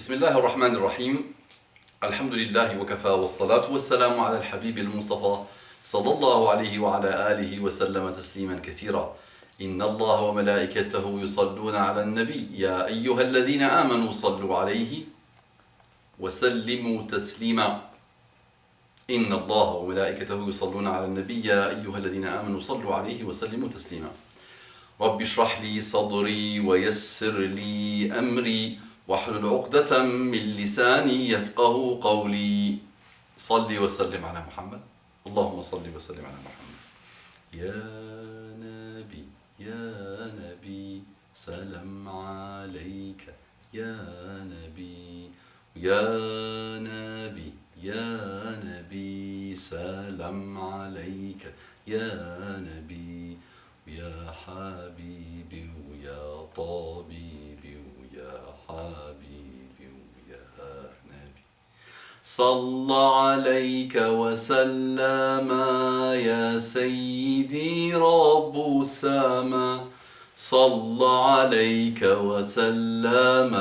بسم الله الرحمن الرحيم الحمد لله وكفى والصلاة والسلام على الحبيب المصطفى صلى الله عليه وعلى آله وسلم تسليما كثيرا إن الله وملائكته يصلون على النبي يا أيها الذين آمنوا صلوا عليه وسلموا تسليما إن الله وملائكته يصلون على النبي يا أيها الذين آمنوا صلوا عليه وسلموا تسليما رب اشرح لي صدري ويسر لي أمري واحلل عقدة من لساني يفقه قولي صل وسلم على محمد اللهم صل وسلم على محمد يا نبي سلام عليك يا نبي يا نبي سلام عليك يا نبي يا حبيبي ويا طبيبي ويا حبيبي ويا نبي صلى عليك وسلم يا سيدي رب السماء صلى عليك وسلم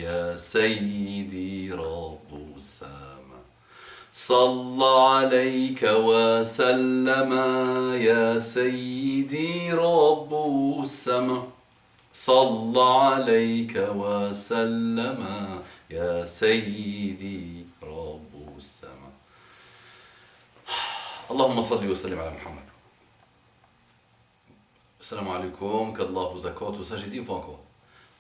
يا سيدي رب السماء صلى عليك وسلم يا سيدي رب السماء صلى عليك وسلم يا سيدي رب السماء اللهم صل وسلم على محمد. Salam alaikum, qu'Allah vous accorde tout ça, j'ai dit ou pas encore?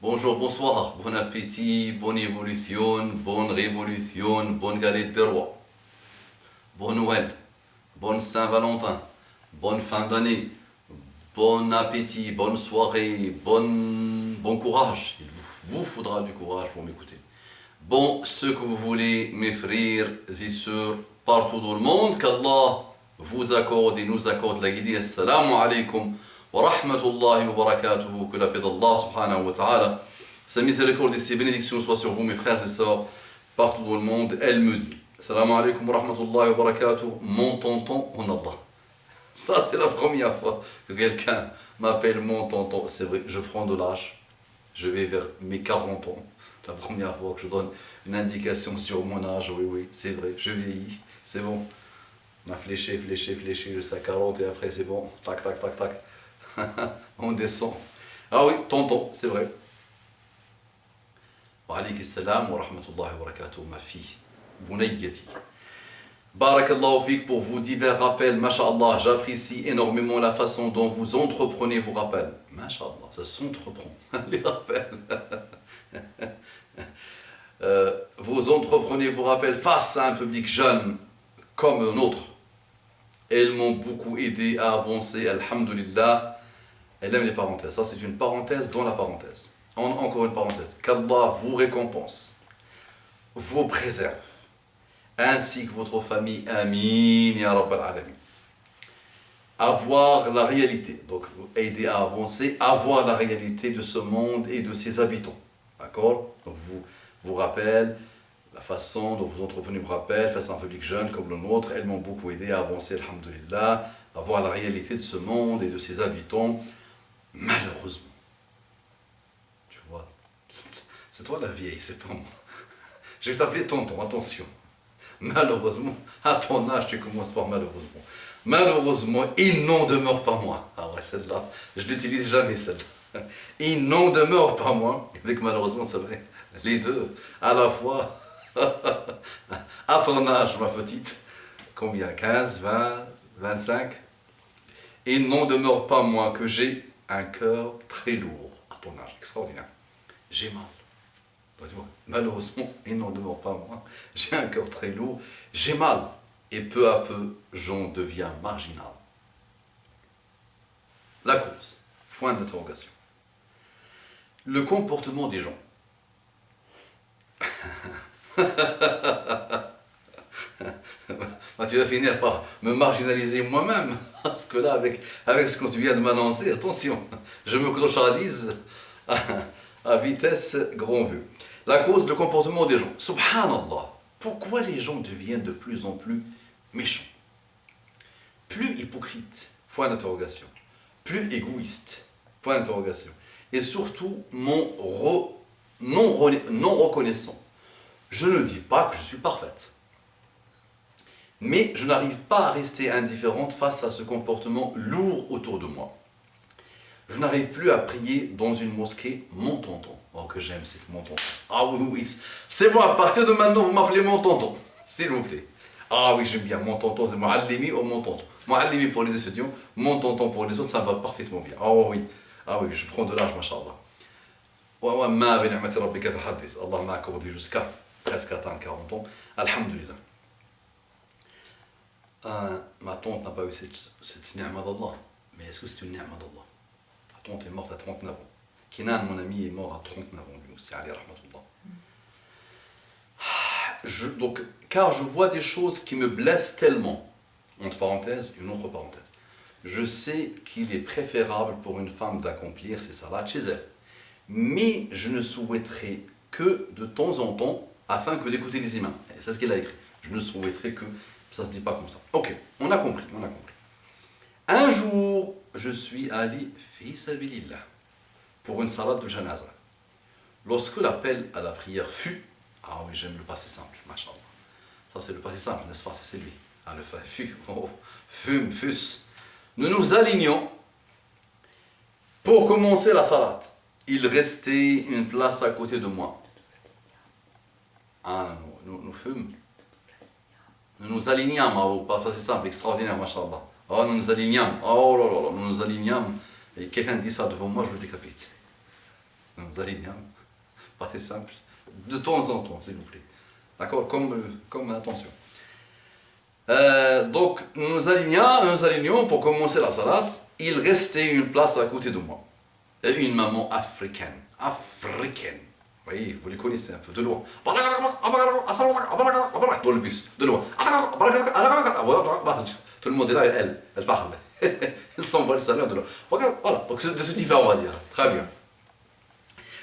Bonjour, bonsoir, bon appétit, bonne évolution, bonne révolution, bonne galette de roi, bon Noël, bonne Saint-Valentin, bonne fin d'année, bon appétit, bonne soirée, bon courage. Il vous faudra du courage pour m'écouter. Bon, ce que vous voulez, mes frères et sœurs, partout dans le monde, qu'Allah vous accorde et nous accorde la guidée. Assalamu alaikum wa rahmatullahi wa barakatuhu. Que la paix d'Allah subhanahu wa ta'ala, sa miséricorde et ses bénédictions soient sur vous, mes frères et sœurs, partout dans le monde. Elle me dit, Assalamu alaikum wa rahmatullahi wa barakatuhu, mon tonton en Allah. Ça, c'est la première fois que quelqu'un m'appelle mon tonton. C'est vrai, je prends de l'âge. Je vais vers mes 40 ans. La première fois que je donne une indication sur mon âge. Oui, c'est vrai, je vieillis. C'est bon. On a fléché jusqu'à 40 et après c'est bon. Tac. On descend. Ah oui, tonton, c'est vrai. Wa alaykum salam wa rahmatullahi wa barakatuh, ma fille. Bunayyati. Barakallahu fik pour vos divers rappels, masha'Allah, j'apprécie énormément la façon dont vous entreprenez vos rappels. Masha'Allah, ça s'entreprend, les rappels. Vous entreprenez vos rappels face à un public jeune comme le nôtre. Elles m'ont beaucoup aidé à avancer, alhamdulillah. Elle aime les parenthèses, ça c'est une parenthèse dans la parenthèse. Encore une parenthèse. Qu'Allah vous récompense, vous préserve, ainsi que votre famille, amin, ya rabbal alamin. Avoir la réalité, donc aider à avancer, avoir la réalité de ce monde et de ses habitants. D'accord? Donc vous rappelle, la façon dont vous entreprenez vos rappels face à un public jeune comme le nôtre, elles m'ont beaucoup aidé à avancer, alhamdulillah, à voir la réalité de ce monde et de ses habitants. Malheureusement, tu vois, c'est toi la vieille, c'est pas moi. Je vais t'appeler tonton, attention. Malheureusement, à ton âge, tu commences par malheureusement. Malheureusement, il n'en demeure pas moins. Ah ouais, celle-là, je l'utilise jamais, celle-là. Il n'en demeure pas moins. Avec malheureusement, c'est vrai, les deux, à la fois. À ton âge, ma petite, combien? 15, 20, 25? Il n'en demeure pas moins que j'ai un cœur très lourd. À ton âge, extraordinaire. J'ai mal. Malheureusement, il n'en demeure pas moins. J'ai un cœur très lourd, j'ai mal. Et peu à peu, j'en deviens marginal. La cause, point d'interrogation. Le comportement des gens. Tu vas finir par me marginaliser moi-même. Parce que là, avec ce que tu viens de m'annoncer, attention, je me clochardise à vitesse grand vue. La cause, le comportement des gens. Subhanallah, pourquoi les gens deviennent de plus en plus méchants, plus hypocrites, point d'interrogation, plus égoïstes, point d'interrogation, et surtout non reconnaissants, Je ne dis pas que je suis parfaite. Mais je n'arrive pas à rester indifférente face à ce comportement lourd autour de moi. Je n'arrive plus à prier dans une mosquée mon tonton. Oh, que j'aime, c'est mon tonton. Ah oui, oui, oui. C'est bon, à partir de maintenant, vous m'appelez mon tonton. S'il vous plaît. Ah oui, j'aime bien. Mon tonton, c'est Mouallimi ou mon tonton. Mouallimi pour les étudiants, mon tonton pour les autres, ça va parfaitement bien. Oh oui. Ah oui, je prends de l'âge, machallah. Allah m'a accordé jusqu'à presque atteindre 40 ans. Alhamdulillah. Ma tante n'a pas eu cette ni'ma d'Allah. Mais est-ce que c'est une ni'ma d'Allah? Ma tante est morte à 39 ans. Kinan, mon ami, est mort à 39 ans, lui aussi, alayhi rahmatullah. Donc, car je vois des choses qui me blessent tellement, entre parenthèses, une autre parenthèse. Je sais qu'il est préférable pour une femme d'accomplir ses salats chez elle. Mais je ne souhaiterais que de temps en temps, afin que d'écouter les imams. Et c'est ce qu'il a écrit. Je ne souhaiterais que, ça ne se dit pas comme ça. Ok, on a compris, on a compris. Un jour, je suis allé, fi sabilillah, pour une salade de janaza. Lorsque l'appel à la prière fut, ah oui, j'aime le passé simple, machallah. Ça c'est le passé simple, n'est-ce pas? C'est lui. Ah, le fut, oh, fum, fus. Nous nous alignons pour commencer la salade. Il restait une place à côté de moi. Ah, nous fûmes. Nous nous alignons, oh, pas c'est simple, extraordinaire, machallah. Oh, nous nous alignons. Oh là là, nous nous alignons. Et quelqu'un dit ça devant moi, je le décapite. Nous nous alignons. Pas c'est simple. De temps en temps, s'il vous plaît. D'accord, comme attention. Donc, nous nous alignons pour commencer la salade. Il restait une place à côté de moi. Et une maman africaine. Africaine. Oui, vous les connaissez un peu, de loin. Dans le bus, de loin. Tout le monde est là, elle parle. Elle s'envole sa mère de loin. Voilà, donc de ce type-là, on va dire. Très bien.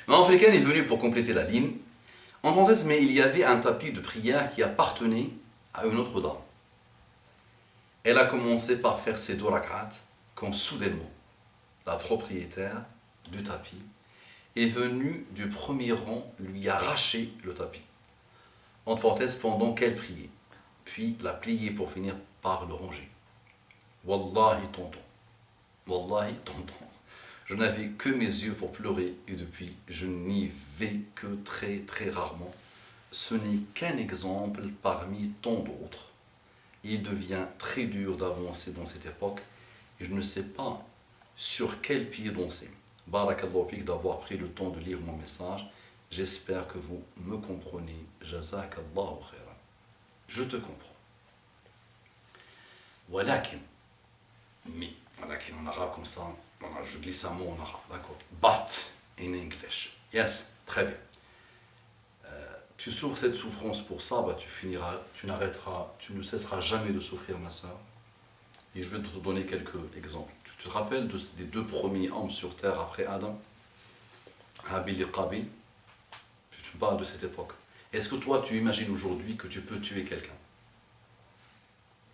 Maman africaine est venue pour compléter la ligne. En parenthèse, mais il y avait un tapis de prière qui appartenait à une autre dame. Elle a commencé par faire ses 2 rak'at quand soudainement, la propriétaire du tapis est venue du premier rang lui arracher le tapis. En parenthèse, pendant qu'elle priait. Puis l'a plié pour finir par le ranger. Wallahi tonton. Wallahi tonton. Je n'avais que mes yeux pour pleurer et depuis, je n'y vais que très très rarement. Ce n'est qu'un exemple parmi tant d'autres. Il devient très dur d'avancer dans cette époque et je ne sais pas sur quel pied danser. Barakallahu fik d'avoir pris le temps de lire mon message. J'espère que vous me comprenez. Jazakallahu khairan. Je te comprends. Walakin, mais, walakin en arabe comme ça, je glisse un mot en arabe, d'accord. But in English. Yes, très bien. Tu souffres cette souffrance pour ça, bah, tu ne cesseras jamais de souffrir, ma soeur. Et je vais te donner quelques exemples. Tu te rappelles des 2 premiers hommes sur terre après Adam, Habil et Qabil? Tu te parles de cette époque. Est-ce que toi, tu imagines aujourd'hui que tu peux tuer quelqu'un?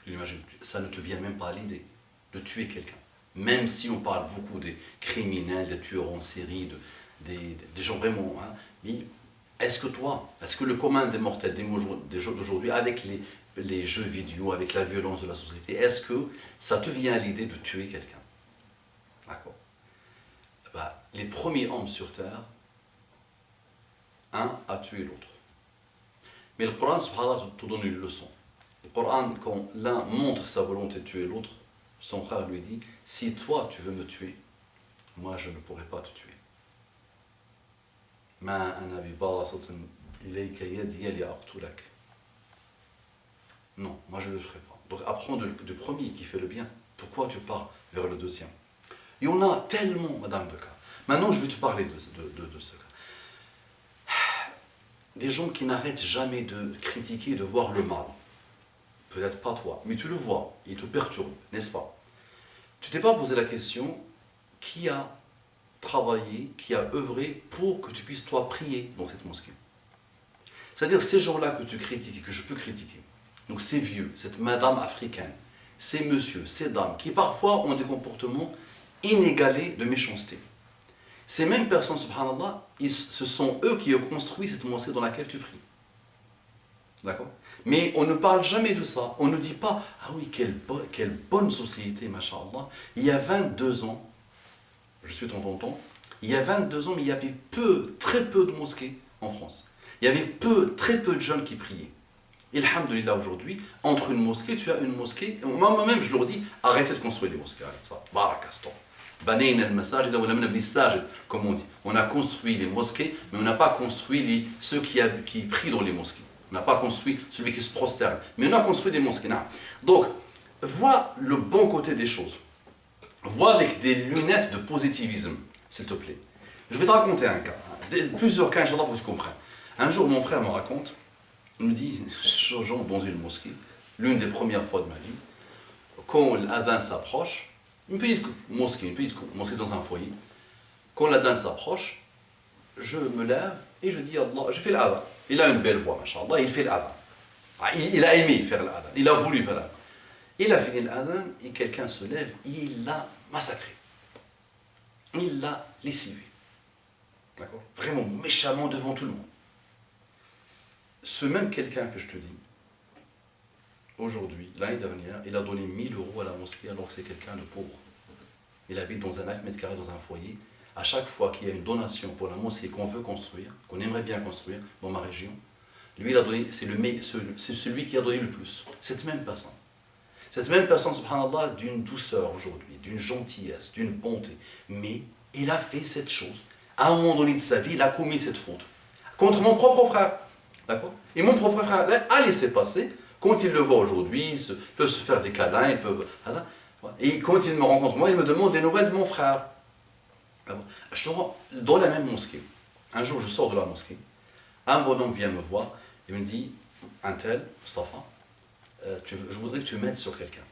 Tu imagines, ça ne te vient même pas à l'idée de tuer quelqu'un. Même si on parle beaucoup des criminels, des tueurs en série, des gens vraiment... Hein, mais est-ce que le commun des mortels des jours d'aujourd'hui, avec les jeux vidéo, avec la violence de la société, est-ce que ça te vient à l'idée de tuer quelqu'un? D'accord. Bah, les premiers hommes sur terre, un a tué l'autre. Mais le Coran, subhanallah, te donne une leçon. Le Coran, quand l'un montre sa volonté de tuer l'autre, son frère lui dit, si toi tu veux me tuer, moi je ne pourrai pas te tuer. Ma anabi basatin ilayka yadi li aqtulak. Non, moi je ne le ferai pas. Donc apprends du premier qui fait le bien. Pourquoi tu pars vers le deuxième? Il y en a tellement, madame, de cas. Maintenant je vais te parler de ce cas. Des gens qui n'arrêtent jamais de critiquer, de voir le mal. Peut-être pas toi, mais tu le vois, il te perturbe, n'est-ce pas? Tu t'es pas posé la question, qui a travaillé, qui a œuvré pour que tu puisses toi prier dans cette mosquée? C'est-à-dire ces gens-là que tu critiques et que je peux critiquer. Donc ces vieux, cette madame africaine, ces messieurs, ces dames, qui parfois ont des comportements inégalés de méchanceté. Ces mêmes personnes, subhanallah, ce sont eux qui ont construit cette mosquée dans laquelle tu pries. D'accord? Mais on ne parle jamais de ça. On ne dit pas, ah oui, quelle bonne société, masha'Allah. Il y a 22 ans, je suis ton tonton, il y a 22 ans, mais il y avait très peu de mosquées en France. Il y avait très peu de jeunes qui priaient. Et alhamdoulilah, aujourd'hui, entre une mosquée, tu as une mosquée. Moi-même, je leur dis, arrêtez de construire des mosquées. Barakaston. Comme on dit. On a construit les mosquées, mais on n'a pas construit ceux qui prient dans les mosquées. On n'a pas construit celui qui se prosterne. Mais on a construit des mosquées. Non. Donc, vois le bon côté des choses. Vois avec des lunettes de positivisme, s'il te plaît. Je vais te raconter un cas. Plusieurs cas, Inch'Allah, pour que tu comprennes. Un jour, mon frère me raconte, il me dit, changeons dans une mosquée, l'une des premières fois de ma vie, quand l'adhan s'approche, une petite mosquée dans un foyer, quand l'adhan s'approche, je me lève et je dis Allah, je fais l'adhan. Il a une belle voix, machallah, il fait l'adhan. Il a aimé faire l'adhan, il a voulu faire l'adhan. Il a fini l'adhan et quelqu'un se lève, il l'a massacré. Il l'a lessivé. D'accord? Vraiment méchamment devant tout le monde. Ce même quelqu'un que je te dis, aujourd'hui, l'année dernière, il a donné 1000 € à la mosquée alors que c'est quelqu'un de pauvre. Il habite dans un 9 mètres carrés dans un foyer. À chaque fois qu'il y a une donation pour la mosquée qu'on veut construire, qu'on aimerait bien construire dans ma région, lui, il a donné, c'est celui qui a donné le plus. Cette même personne. Cette même personne, subhanallah, d'une douceur aujourd'hui, d'une gentillesse, d'une bonté. Mais il a fait cette chose. À un moment donné de sa vie, il a commis cette faute. Contre mon propre frère. D'accord? Et mon propre frère a laissé passer. Quand il le voit aujourd'hui, ils peuvent se faire des câlins, ils peuvent... Et quand il me rencontre, moi, il me demande des nouvelles de mon frère. Je sors dans la même mosquée. Un jour, je sors de la mosquée. Un bonhomme vient me voir. Il me dit, un tel, Mustafa, je voudrais que tu m'aides sur quelqu'un.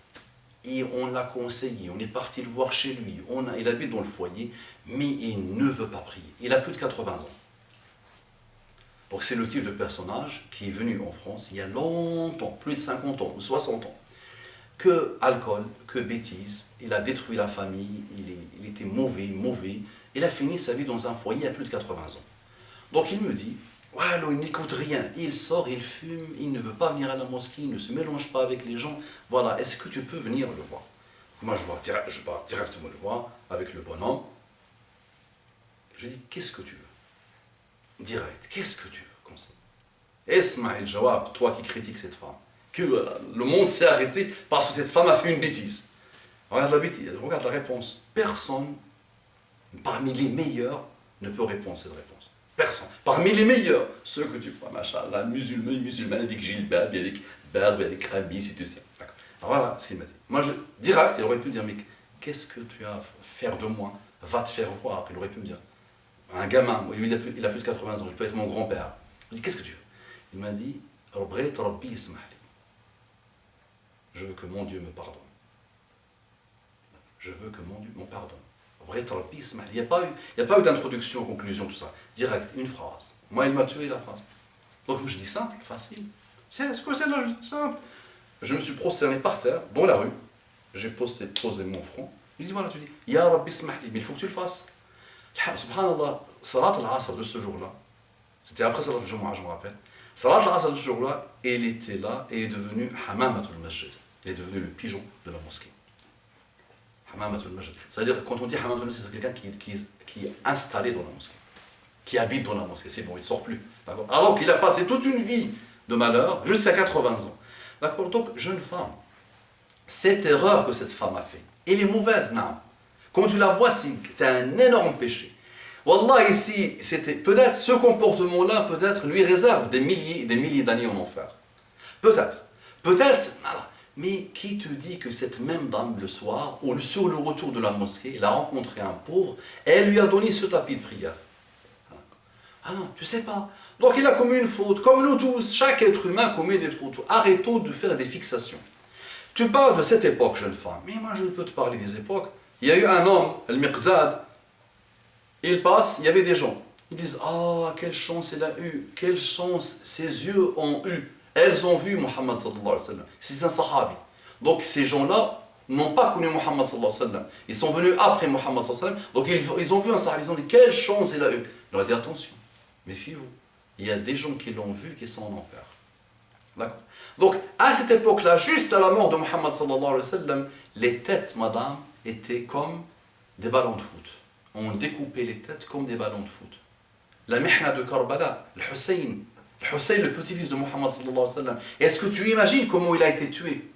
Et on l'a conseillé, on est parti le voir chez lui. Il habite dans le foyer, mais il ne veut pas prier. Il a plus de 80 ans. Donc c'est le type de personnage qui est venu en France il y a longtemps, plus de 50 ans ou 60 ans. Que alcool, que bêtise, il a détruit la famille, il était mauvais. Il a fini sa vie dans un foyer il y a plus de 80 ans. Donc il me dit, ouais, alors, il n'écoute rien, il sort, il fume, il ne veut pas venir à la mosquée, il ne se mélange pas avec les gens. Voilà, est-ce que tu peux venir le voir? Moi je pars directement le voir avec le bonhomme. Je dis, qu'est-ce que tu veux? Direct, qu'est-ce que tu veux comme ça? Esma el Jawab, toi qui critiques cette femme, que le monde s'est arrêté parce que cette femme a fait une bêtise. Regarde la bêtise, regarde la réponse. Personne, parmi les meilleurs, ne peut répondre à cette réponse. Personne. Parmi les meilleurs, ceux que tu vois, machallah, musulman avec gilbab, avec barbe, avec rabis et tout ça. Alors voilà ce qu'il m'a dit. Moi, direct, il aurait pu dire, mais qu'est-ce que tu as à faire de moi? Va te faire voir. Il aurait pu me dire. Un gamin, lui, il a plus de 80 ans, il peut être mon grand-père. Je lui ai dit, qu'est-ce que tu veux? Il m'a dit, je veux que mon Dieu me pardonne. Je veux que mon Dieu me pardonne. Il n'y a pas eu d'introduction, conclusion, tout ça. Direct, une phrase. Moi, il m'a tué la phrase. Donc je dis simple, facile. C'est quoi celle-là? Simple. Je me suis prosterné par terre, dans la rue. J'ai posé mon front. Il dit, voilà, tu dis, Ya Rabbi smahli, mais il faut que tu le fasses. Subhanallah, Salat al-Asr de ce jour-là, c'était après Salat al-Jumu'ah, je me rappelle. Salat al-Asr de ce jour-là, il était là et il est devenu Hamamatul Masjid. Il est devenu le pigeon de la mosquée. Hamamatul Masjid. C'est-à-dire, quand on dit Hamamatul Masjid, c'est quelqu'un qui est installé dans la mosquée, qui habite dans la mosquée. C'est bon, il ne sort plus. Alors qu'il a passé toute une vie de malheur jusqu'à 80 ans. D'accord? Donc, jeune femme, cette erreur que cette femme a fait, elle est mauvaise, non? Quand tu la vois, c'est un énorme péché. Wallah, ici, peut-être ce comportement-là, peut-être lui réserve des milliers d'années en enfer. Peut-être. Mais qui te dit que cette même dame, le soir, ou sur le retour de la mosquée, elle a rencontré un pauvre, et elle lui a donné ce tapis de prière? Ah non, tu sais pas. Donc il a commis une faute, comme nous tous, chaque être humain commet des fautes. Arrêtons de faire des fixations. Tu parles de cette époque, jeune femme, mais moi je peux te parler des époques. Il y a eu un homme, Al-Miqdad, il passe, il y avait des gens. Ils disent, ah, quelle chance elle a eu, quelle chance ses yeux ont eu. Elles ont vu Muhammad sallallahu alayhi wa sallam. C'est un sahabi. Donc ces gens-là n'ont pas connu Muhammad sallallahu alayhi wa sallam. Ils sont venus après Muhammad sallallahu alayhi wa sallam. Donc ils ont vu un sahabi, ils ont dit, quelle chance il a eu. Il leur a dit, attention, méfiez-vous. Il y a des gens qui l'ont vu qui sont en enfer. D'accord. Donc, à cette époque-là, juste à la mort de Muhammad sallallahu alayhi wa sallam, les têtes, madame, étaient comme des ballons de foot. On découpait les têtes comme des ballons de foot. La mihna de Karbala, le Hussein, le petit-fils de Muhammad sallallahu alayhi wa sallam, est-ce que tu imagines comment il a été tué?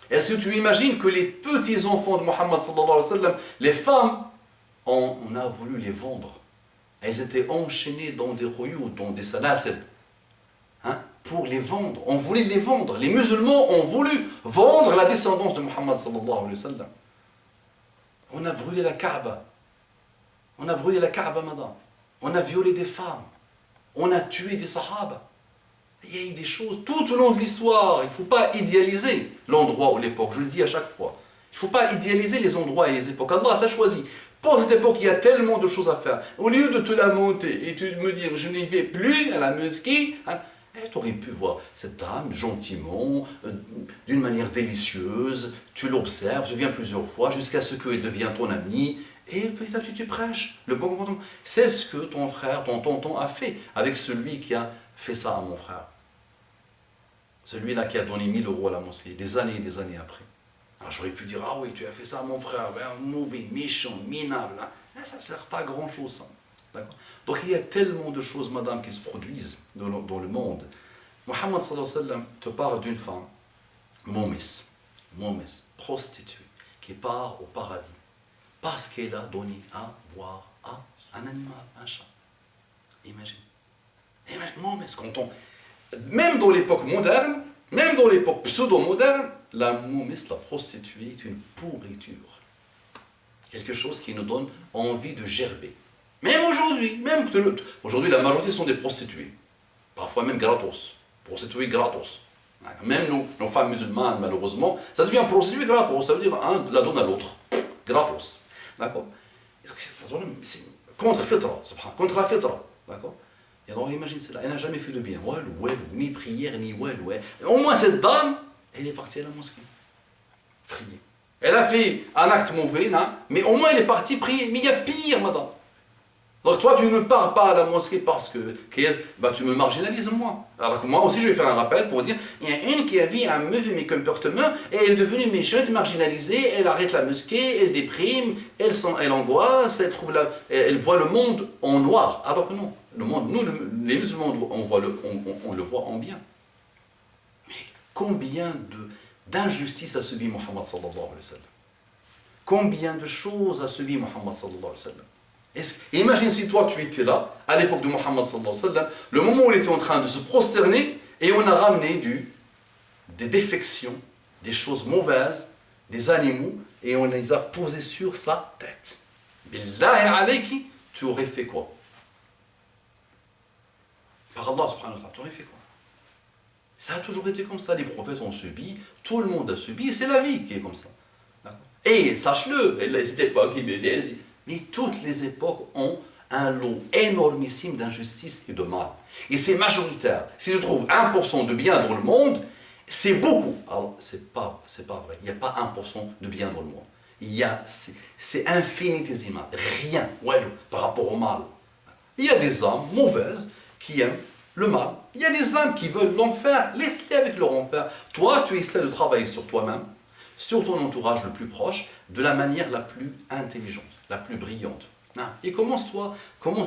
Est-ce que tu imagines que les petits-enfants de Muhammad sallallahu alayhi wa sallam, les femmes, on a voulu les vendre. Elles étaient enchaînées dans des royaux, dans des salasil, hein, pour les vendre. On voulait les vendre. Les musulmans ont voulu vendre la descendance de Muhammad sallallahu alayhi wa sallam. On a brûlé la Kaaba. On a brûlé la Kaaba, madame. On a violé des femmes. On a tué des sahaba. Il y a eu des choses tout au long de l'histoire. Il ne faut pas idéaliser l'endroit ou l'époque. Je le dis à chaque fois. Il ne faut pas idéaliser les endroits et les époques. Allah t'a choisi. Pour cette époque, il y a tellement de choses à faire. Au lieu de te lamenter et de me dire je n'y vais plus à la mosquée, hein, tu aurais pu voir cette dame gentiment, d'une manière délicieuse. Tu l'observes, tu viens plusieurs fois jusqu'à ce qu'elle devienne ton amie. Et petit à petit, tu prêches le bon comportement. C'est ce que ton frère, ton tonton a fait avec celui qui a fait ça à mon frère. Celui-là qui a donné 1000 € à la mosquée, des années et des années après. Alors j'aurais pu dire, ah oui, tu as fait ça à mon frère, ben, mauvais, méchant, minable. Hein. Ça ne sert pas à grand-chose. D'accord. Donc il y a tellement de choses, madame, qui se produisent dans le monde. Muhammad sallallahu alayhi wa sallam te parle d'une femme, Momis, prostituée, qui part au paradis. Parce qu'elle a donné à boire à un animal, un chat. Imagine. Même dans l'époque moderne, même dans l'époque pseudo-moderne, la moumis, la prostituée, est une pourriture. Quelque chose qui nous donne envie de gerber. Même aujourd'hui, la majorité sont des prostituées. Parfois même gratos. Prostituées gratos. Même nos femmes musulmanes, malheureusement, ça devient prostituée gratos. Ça veut dire un la donne à l'autre. Gratos. D'accord. C'est contre fitra, contre la fitra. D'accord. Et alors imagine cela, elle n'a jamais fait de bien, ni prière, ni au moins cette dame, elle est partie à la mosquée, prier. Elle a fait un acte mauvais, non, mais au moins elle est partie prier. Mais il y a pire, madame. Donc toi, tu ne pars pas à la mosquée parce que tu me marginalises moi. Alors que moi aussi, je vais faire un rappel pour dire, il y a une qui a vu un mauvais comportement et elle est devenue méchante, marginalisée, elle arrête la mosquée, elle déprime, elle angoisse, elle voit le monde en noir. Alors que non, le monde, nous, les musulmans, on le voit en bien. Mais combien d'injustices a subi Muhammad sallallahu alayhi wa sallam? Combien de choses a subi Muhammad sallallahu alayhi wa sallam? Imagine si toi tu étais là, à l'époque de Muhammad sallallahu alayhi wa sallam, le moment où il était en train de se prosterner, et on a ramené des défections, des choses mauvaises, des animaux, et on les a posés sur sa tête. Billahi alayki, tu aurais fait quoi? Par Allah subhanahu wa ta'ala, tu aurais fait quoi? Ça a toujours été comme ça, les prophètes ont subi, tout le monde a subi, et c'est la vie qui est comme ça. Et sache-le, les époques, mais toutes les époques ont un lot énormissime d'injustice et de mal. Et c'est majoritaire. Si tu trouves 1% de bien dans le monde, c'est beaucoup. Alors, c'est pas vrai. Il n'y a pas 1% de bien dans le monde. C'est infinitésimal. Rien, par rapport au mal. Il y a des âmes mauvaises qui aiment le mal. Il y a des âmes qui veulent l'enfer. Laisse-les avec leur enfer. Toi, tu essaies de travailler sur toi-même, sur ton entourage le plus proche, de la manière la plus intelligente, la plus brillante. Et commence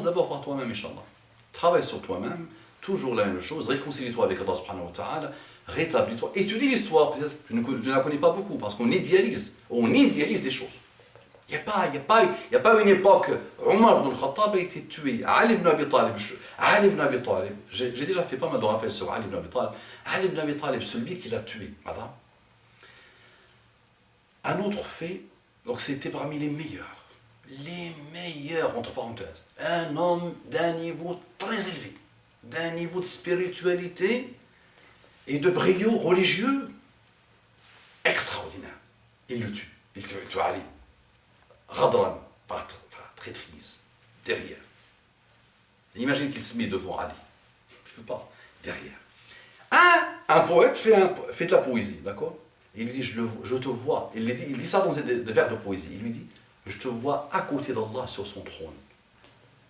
d'abord par toi-même, Inch'Allah. Travaille sur toi-même, toujours la même chose, réconcilie-toi avec Allah subhanahu wa ta'ala, rétablis-toi. Étudie l'histoire, peut-être tu ne la connais pas beaucoup, parce qu'on idéalise des choses. Il n'y a pas une époque, Omar ibn al-Khattab a été tué, Ali ibn Abi Talib, j'ai déjà fait pas mal de rappels sur Ali ibn Abi Talib, celui qui l'a tué, madame. Un autre fait, donc c'était parmi les meilleurs, entre parenthèses, un homme d'un niveau très élevé, d'un niveau de spiritualité et de brio religieux extraordinaire. Il le tue. Il tue Ali. Radran, par traîtrise, derrière. Imagine qu'il se met devant Ali. Il ne peut pas, derrière. Un poète fait de la poésie, d'accord? Il lui dit, je te vois. Il dit ça dans des vers de poésie. Il lui dit, je te vois à côté d'Allah sur son trône.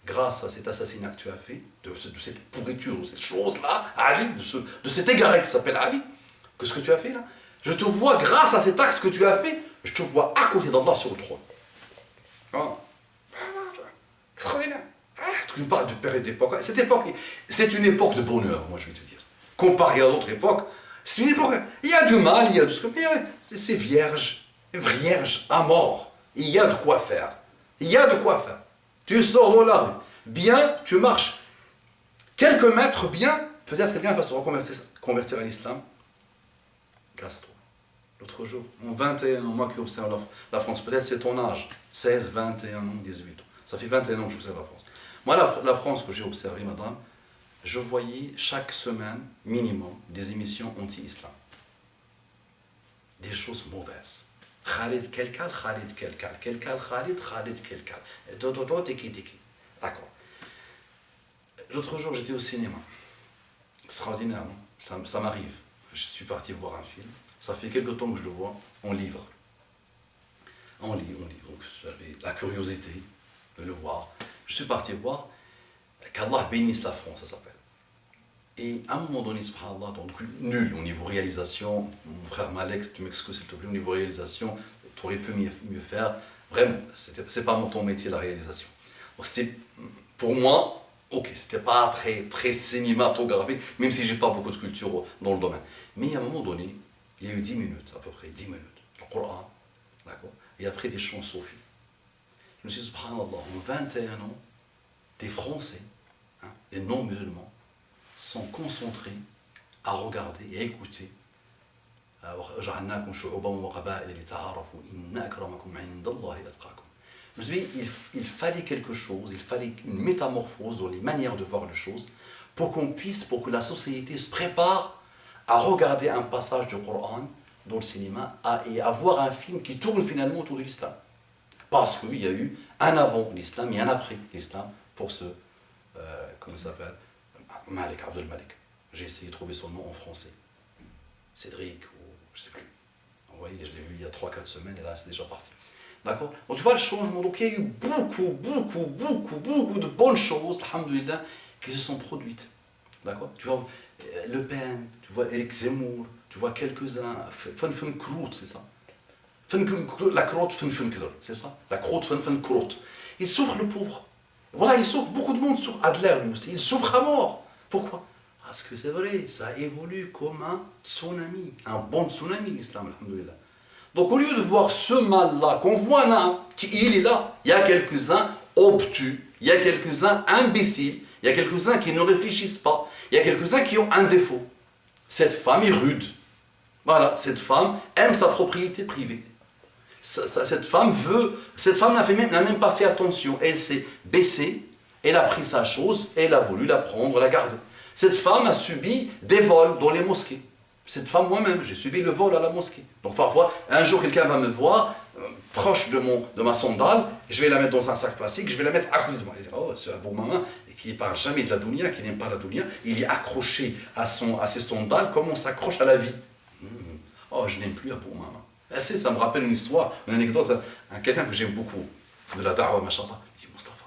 grâce à cet assassinat que tu as fait, de cette pourriture, de cette chose-là, Ali, de cet égaré qui s'appelle Ali, que ce que tu as fait là, je te vois, grâce à cet acte que tu as fait, je te vois à côté d'Allah sur le trône. Oh. Extraordinaire. Tu me parles de période d'époque. Cette époque, c'est une époque de bonheur, moi je vais te dire. Comparé à d'autres époques, c'est une époque, il y a du mal, il y a du... C'est vierge à mort. Il y a de quoi faire. Il y a de quoi faire. Tu sors dans la rue, bien, tu marches quelques mètres, bien, peut-être quelqu'un va se reconvertir à l'islam grâce à toi. L'autre jour, en 21 ans, moi qui observe la France, peut-être c'est ton âge, 16, 21 ans, 18 ans. Ça fait 21 ans que j'observe la France. Moi, la France que j'ai observée, madame, je voyais chaque semaine, minimum, des émissions anti-islam. Des choses mauvaises. Khalid Kelkal, Khalid Kelkal, Kelkal Khalid, Khalid Kelkal. Dododo, teki teki. D'accord. L'autre jour, j'étais au cinéma. Extraordinaire, non? Ça m'arrive. Je suis parti voir un film. Ça fait quelque temps que je le vois en livre. On lit. Donc j'avais la curiosité de le voir. Je suis parti voir qu'Allah bénisse la France, ça s'appelle. Et à un moment donné, subhanallah, donc nul au niveau réalisation. Mon frère Malek, tu m'excuses s'il te plaît, au niveau réalisation, tu aurais pu mieux faire. Vraiment, c'est pas ton métier la réalisation. Donc c'était, pour moi, ok, c'était pas très cinématographique, même si j'ai pas beaucoup de culture dans le domaine. Mais à un moment donné, il y a eu 10 minutes, à peu près 10 minutes, le Coran, d'accord, et après des chants soufis. Je me suis dit, subhanallah, en 21 ans, des Français, des non-musulmans, sont concentrés à regarder et à écouter. Je me suis dit, il fallait quelque chose, il fallait une métamorphose dans les manières de voir les choses pour que la société se prépare à regarder un passage du Coran dans le cinéma et à voir un film qui tourne finalement autour de l'islam. Parce qu'il y a eu un avant l'islam et un après l'islam pour ce, comment ça s'appelle, Malik, Abdel Malik. J'ai essayé de trouver son nom en français. Cédric, ou je ne sais plus. Vous voyez, je l'ai vu il y a 3-4 semaines et là c'est déjà parti. D'accord? Donc tu vois le changement. Donc il y a eu beaucoup de bonnes choses, alhamdoulilah, qui se sont produites. D'accord? Tu vois Le Pen, tu vois Éric Zemmour, tu vois quelques-uns. Fen Kroot, c'est ça? La croûte, c'est ça? La croûte, croûte. Il souffre le pauvre. Voilà, il souffre. Beaucoup de monde souffre. Adler lui aussi. Il souffre à mort. Pourquoi? Parce que c'est vrai, ça évolue comme un tsunami. Un bon tsunami, l'islam, alhamdoulilah. Donc au lieu de voir ce mal-là, qu'on voit là, il est là, il y a quelques-uns obtus, il y a quelques-uns imbéciles, il y a quelques-uns qui ne réfléchissent pas, il y a quelques-uns qui ont un défaut. Cette femme est rude. Voilà, cette femme aime sa propriété privée. Cette femme n'a même pas fait attention. Elle s'est baissée, elle a pris sa chose, elle a voulu la prendre, la garder. Cette femme a subi des vols dans les mosquées. Cette femme, moi-même, j'ai subi le vol à la mosquée. Donc parfois, un jour, quelqu'un va me voir, proche de ma sandale, je vais la mettre dans un sac plastique, je vais la mettre à côté de moi. Je vais dire, oh, c'est un bon maman, et qui ne parle jamais de la dounia, qui n'aime pas la dounia, il est accroché à ses sandales comme on s'accroche à la vie. Oh, je n'aime plus Abou Mama. Ça me rappelle une histoire, une anecdote, quelqu'un que j'aime beaucoup, de la da'wa, machallah. Il dit, Mustapha,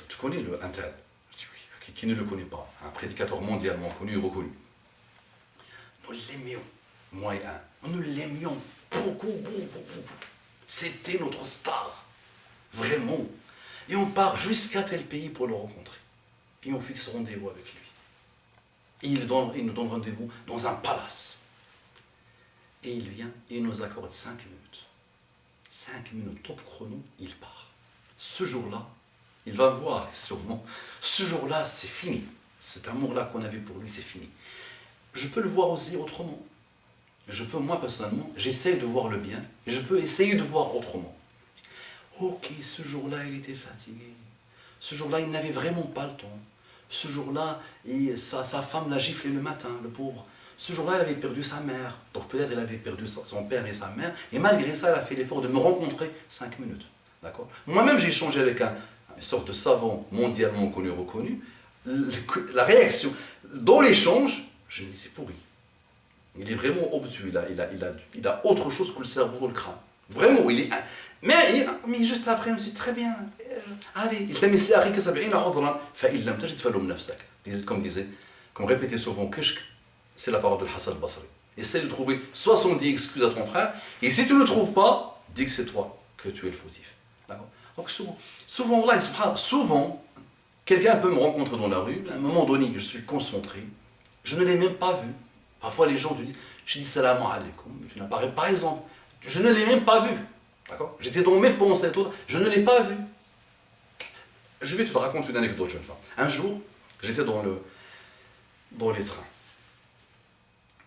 tu connais le Intel? Je dis oui, qui ne le connaît pas? Un prédicateur mondialement connu et reconnu. Nous l'aimions, moi et un. Nous l'aimions beaucoup. C'était notre star, vraiment. Et on part jusqu'à tel pays pour le rencontrer. Et on fixe rendez-vous avec lui. Et il nous donne rendez-vous dans un palace. Et il vient et il nous accorde 5 minutes. 5 minutes, top chrono, il part. Ce jour-là, il va me voir sûrement. Ce jour-là, c'est fini. Cet amour-là qu'on avait pour lui, c'est fini. Je peux le voir aussi autrement. Moi personnellement, j'essaie de voir le bien, et je peux essayer de voir autrement. Ok, ce jour-là, il était fatigué. Ce jour-là, il n'avait vraiment pas le temps. Ce jour-là, sa femme l'a giflé le matin, le pauvre. Ce jour-là, elle avait perdu sa mère. Donc peut-être elle avait perdu son père et sa mère. Et malgré ça, elle a fait l'effort de me rencontrer 5 minutes. D'accord? Moi-même, j'ai échangé avec une sorte de savant mondialement connu, reconnu. La réaction, dans l'échange, je me dis, c'est pourri. Il est vraiment obtus. Il a autre chose que le cerveau dans le crâne. Vraiment, il est... Mais juste après, je me suis dit, très bien. Allez, التمس لأخيك 70 عذرا فإن لم تجد فلوم نفسك. Comme répétait souvent Kishk, c'est la parole de Hassan al-Basri. Essaie de trouver 70 excuses à ton frère, et si tu ne le trouves pas, dis que c'est toi que tu es le fautif. D'accord? Donc souvent, quelqu'un peut me rencontrer dans la rue, à un moment donné, je suis concentré, je ne l'ai même pas vu. Parfois, les gens te disent, je dis salam alaikum, tu n'apparais par exemple, je ne l'ai même pas vu. D'accord? J'étais dans mes pensées et tout, je ne l'ai pas vu. Je vais te raconter une anecdote, jeune femme. Un jour, j'étais dans les trains.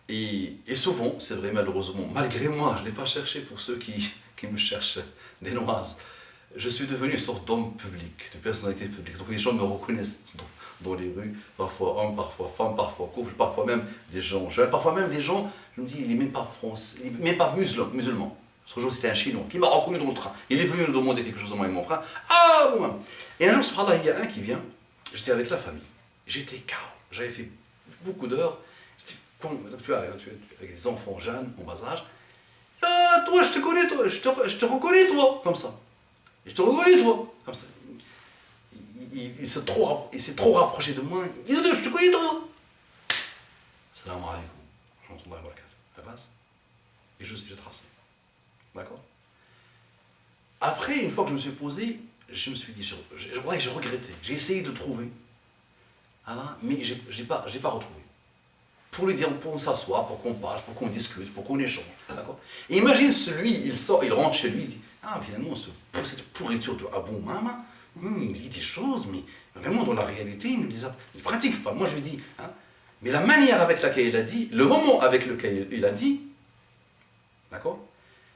Et souvent, c'est vrai malheureusement, malgré moi, je ne l'ai pas cherché pour ceux qui me cherchent des noises. Je suis devenu une sorte d'homme public, de personnalité publique. Donc les gens me reconnaissent dans les rues, parfois hommes, parfois femmes, parfois couple, parfois même des gens jeunes, parfois même des gens, je me dis, il n'est même pas français, il n'est même pas musulman. L'autre jour, c'était un Chinois qui m'a reconnu dans le train. Il est venu me demander quelque chose à moi et mon frère. Ah, bon. Et un jour, subhanallah, il y a un qui vient, j'étais avec la famille. J'étais KO, j'avais fait beaucoup d'heures. Tu vois, avec des enfants jeunes, en bas âge. Ah, toi, je te connais, toi, je te reconnais, toi, comme ça. Je te reconnais, toi, comme ça. Il s'est trop rapproché de moi. Il dit, je te connais, toi. Salam alaikum. Rahmatullahi wa barakatuh. Elle passe. Et j'ai tracé. D'accord? Après, une fois que je me suis posé, je me suis dit, j'ai regretté. J'ai essayé de trouver. Mais je n'ai pas retrouvé. Pour lui dire, pour s'asseoir, pour qu'on parle, pour qu'on discute, pour qu'on échange. D'accord? Et imagine celui, il sort, il rentre chez lui, il dit, finalement, cette pourriture de Abou Mama, il dit des choses, mais vraiment dans la réalité, il ne pratique pas. Moi, je lui dis, mais la manière avec laquelle il a dit, le moment avec lequel il a dit, d'accord?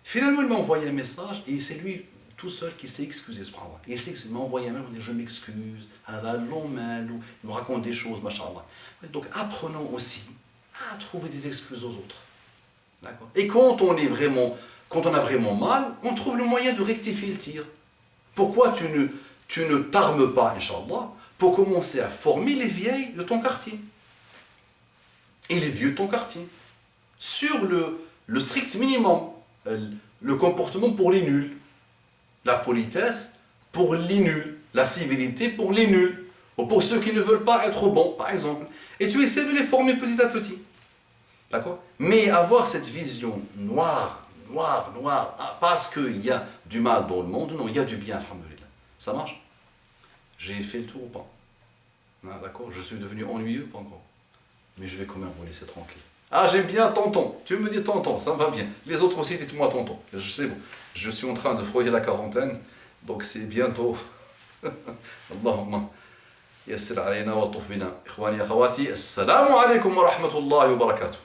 Finalement, il m'a envoyé un message, et c'est lui tout seul qui s'est excusé, subhanallah. Il m'a envoyé un mail, il m'a dit, je m'excuse, il me raconte des choses, machallah. Donc, apprenons aussi à trouver des excuses aux autres. D'accord? Et quand on a vraiment mal, on trouve le moyen de rectifier le tir. Pourquoi tu ne t'armes pas, Inch'Allah, pour commencer à former les vieilles de ton quartier et les vieux de ton quartier sur le strict minimum, le comportement pour les nuls, la politesse pour les nuls, la civilité pour les nuls, ou pour ceux qui ne veulent pas être bons, par exemple. Et tu essaies de les former petit à petit. D'accord? Mais avoir cette vision noire, parce qu'il y a du mal dans le monde, non, il y a du bien, alhamdoulilah. Ça marche? J'ai fait le tour ou pas? D'accord? Je suis devenu ennuyeux, pas encore. Mais je vais quand même vous laisser tranquille. J'aime bien tonton. Tu me dis tonton, ça me va bien. Les autres aussi, dites-moi tonton. Je sais, bon, je suis en train de frôler la quarantaine, donc c'est bientôt. Allahumma yassir alayna wa tuf bina. Ikhwani, akhawati, assalamu alaikum wa rahmatullahi wa barakatuh.